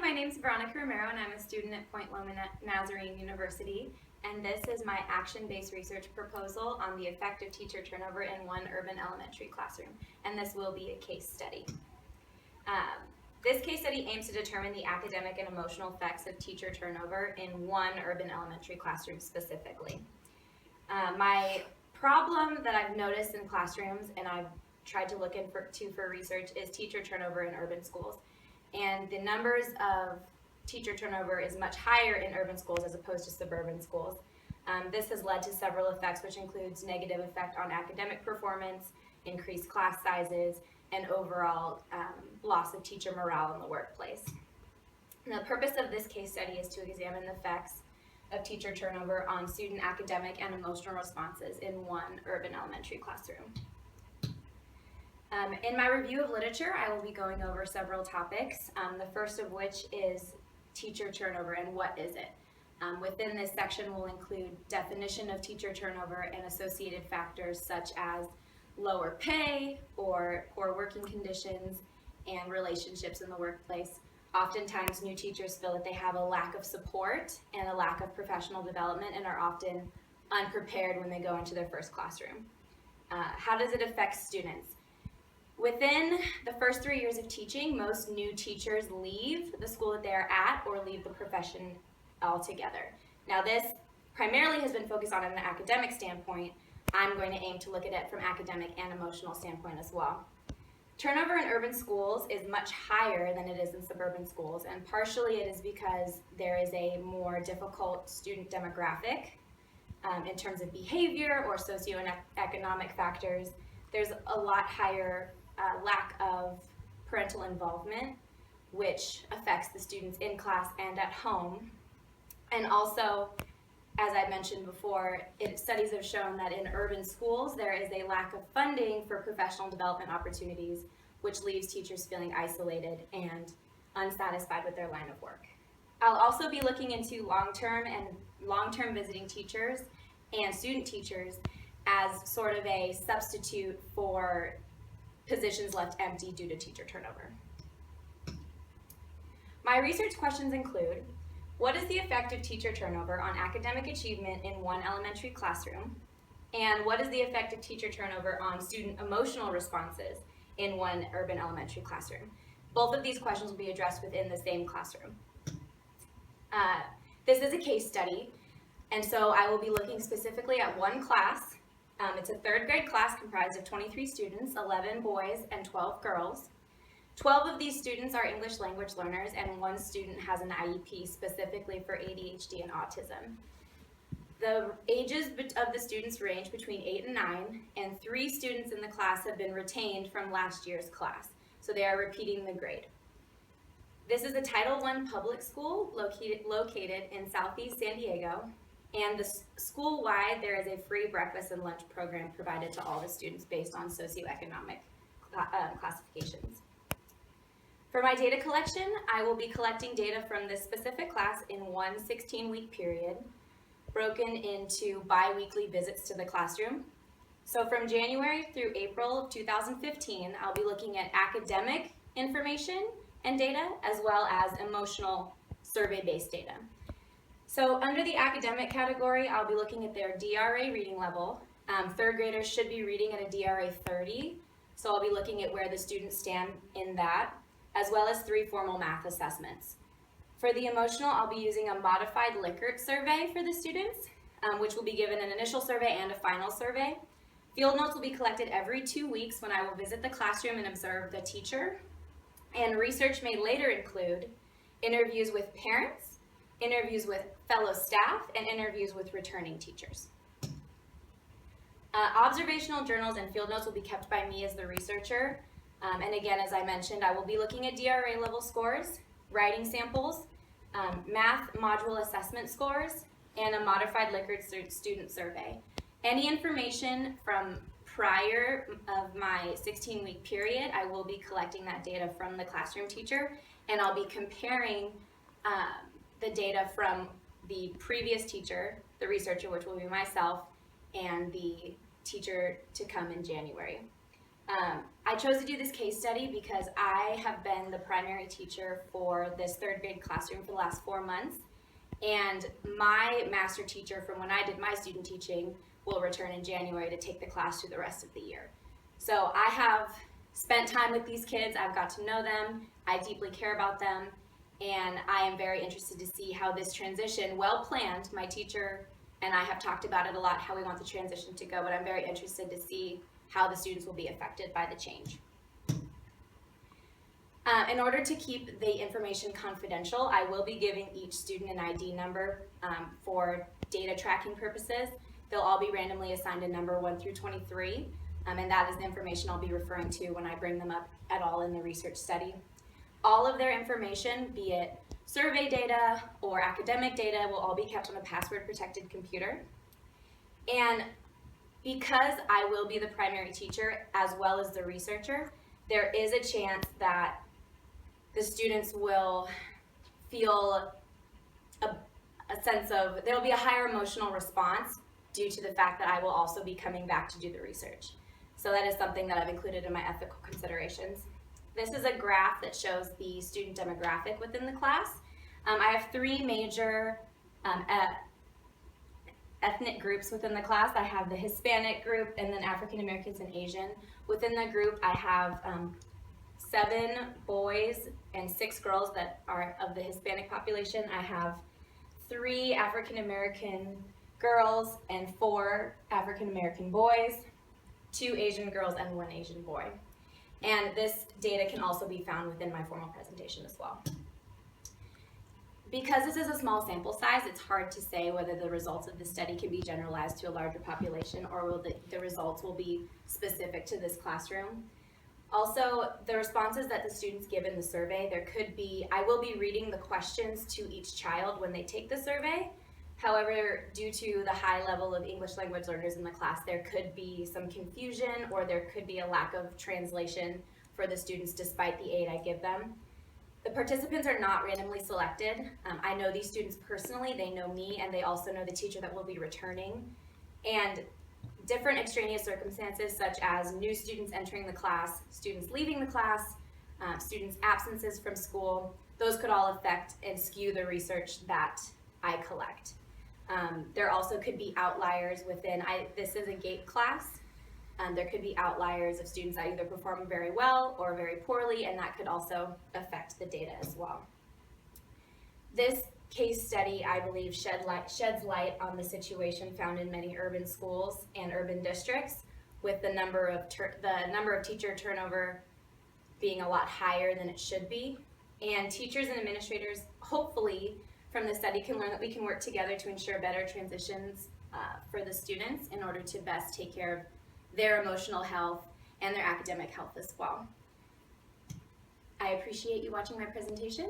my name is Veronica Romero and I'm a student at Point Loma Nazarene University, and this is my action-based research proposal on the effect of teacher turnover in one urban elementary classroom, and this will be a case study. This case study aims to determine the academic and emotional effects of teacher turnover in one urban elementary classroom specifically. My problem that I've noticed in classrooms, and I've tried to look into for research, is teacher turnover in urban schools. And the numbers of teacher turnover is much higher in urban schools as opposed to suburban schools. This has led to several effects, which includes negative effect on academic performance, increased class sizes, and overall loss of teacher morale in the workplace. And the purpose of this case study is to examine the effects of teacher turnover on student academic and emotional responses in one urban elementary classroom. In my review of literature, I will be going over several topics, the first of which is teacher turnover and what is it. Within this section will include definition of teacher turnover and associated factors such as lower pay or poor working conditions and relationships in the workplace. Oftentimes new teachers feel that they have a lack of support and a lack of professional development and are often unprepared when they go into their first classroom. How does it affect students? Within the first 3 years of teaching, most new teachers leave the school that they are at or leave the profession altogether. Now this primarily has been focused on an academic standpoint. I'm going to aim to look at it from academic and emotional standpoint as well. Turnover in urban schools is much higher than it is in suburban schools, and partially it is because there is a more difficult student demographic in terms of behavior or socioeconomic factors. There's a lot higher lack of parental involvement, which affects the students in class and at home. And also, as I mentioned before, studies have shown that in urban schools there is a lack of funding for professional development opportunities, which leaves teachers feeling isolated and unsatisfied with their line of work. I'll also be looking into long-term visiting teachers and student teachers as sort of a substitute for positions left empty due to teacher turnover. My research questions include: what is the effect of teacher turnover on academic achievement in one elementary classroom? And what is the effect of teacher turnover on student emotional responses in one urban elementary classroom? Both of these questions will be addressed within the same classroom. This is a case study, and so I will be looking specifically at one class. It's a third grade class comprised of 23 students, 11 boys and 12 girls. 12 of these students are English language learners, and one student has an IEP specifically for ADHD and autism. The ages of the students range between 8 and 9, and 3 students in the class have been retained from last year's class, so they are repeating the grade. This is a Title I public school located in Southeast San Diego, and school-wide there is a free breakfast and lunch program provided to all the students based on socioeconomic classifications. For my data collection, I will be collecting data from this specific class in one 16-week period, broken into bi-weekly visits to the classroom. So from January through April of 2015, I'll be looking at academic information and data, as well as emotional survey-based data. So under the academic category, I'll be looking at their DRA reading level. Third graders should be reading at a DRA 30, so I'll be looking at where the students stand in that, as well as 3 formal math assessments. For the emotional, I'll be using a modified Likert survey for the students, which will be given an initial survey and a final survey. Field notes will be collected every 2 weeks when I will visit the classroom and observe the teacher. And research may later include interviews with parents, interviews with fellow staff, and interviews with returning teachers. Observational journals and field notes will be kept by me as the researcher. And again, as I mentioned, I will be looking at DRA level scores, writing samples, math module assessment scores, and a modified Likert student survey. Any information from prior of my 16-week period, I will be collecting that data from the classroom teacher, and I'll be comparing the data from the previous teacher, the researcher, which will be myself, and the teacher to come in January. I chose to do this case study because I have been the primary teacher for this third grade classroom for the last 4 months, and my master teacher from when I did my student teaching will return in January to take the class through the rest of the year. So I have spent time with these kids, I've got to know them, I deeply care about them, and I am very interested to see how this transition, well planned, my teacher and I have talked about it a lot, how we want the transition to go, but I'm very interested to see how the students will be affected by the change. In order to keep the information confidential, I will be giving each student an ID number for data tracking purposes. They'll all be randomly assigned a number 1 through 23, and that is the information I'll be referring to when I bring them up at all in the research study. All of their information, be it survey data or academic data, will all be kept on a password-protected computer. And because I will be the primary teacher as well as the researcher, there is a chance that the students will feel a sense of, there will be a higher emotional response due to the fact that I will also be coming back to do the research. So that is something that I've included in my ethical considerations. This is a graph that shows the student demographic within the class. I have 3 major ethnic groups within the class. I have the Hispanic group and then African Americans and Asian. Within the group I have 7 boys and 6 girls that are of the Hispanic population. I have 3 African American girls and 4 African American boys, 2 Asian girls and 1 Asian boy. And this data can also be found within my formal presentation as well. Because this is a small sample size, it's hard to say whether the results of the study can be generalized to a larger population or will the results will be specific to this classroom. Also, the responses that the students give in the survey, I will be reading the questions to each child when they take the survey. However, due to the high level of English language learners in the class, there could be some confusion or there could be a lack of translation for the students despite the aid I give them. The participants are not randomly selected. I know these students personally, they know me, and they also know the teacher that will be returning. And different extraneous circumstances such as new students entering the class, students leaving the class, students' absences from school, those could all affect and skew the research that I collect. There also could be outliers within, this is a GATE class. There could be outliers of students that either perform very well or very poorly, and that could also affect the data as well. This case study, I believe, sheds light on the situation found in many urban schools and urban districts, with the number of teacher turnover being a lot higher than it should be. And teachers and administrators, hopefully, from the study can learn that we can work together to ensure better transitions for the students in order to best take care of their emotional health and their academic health as well. I appreciate you watching my presentation.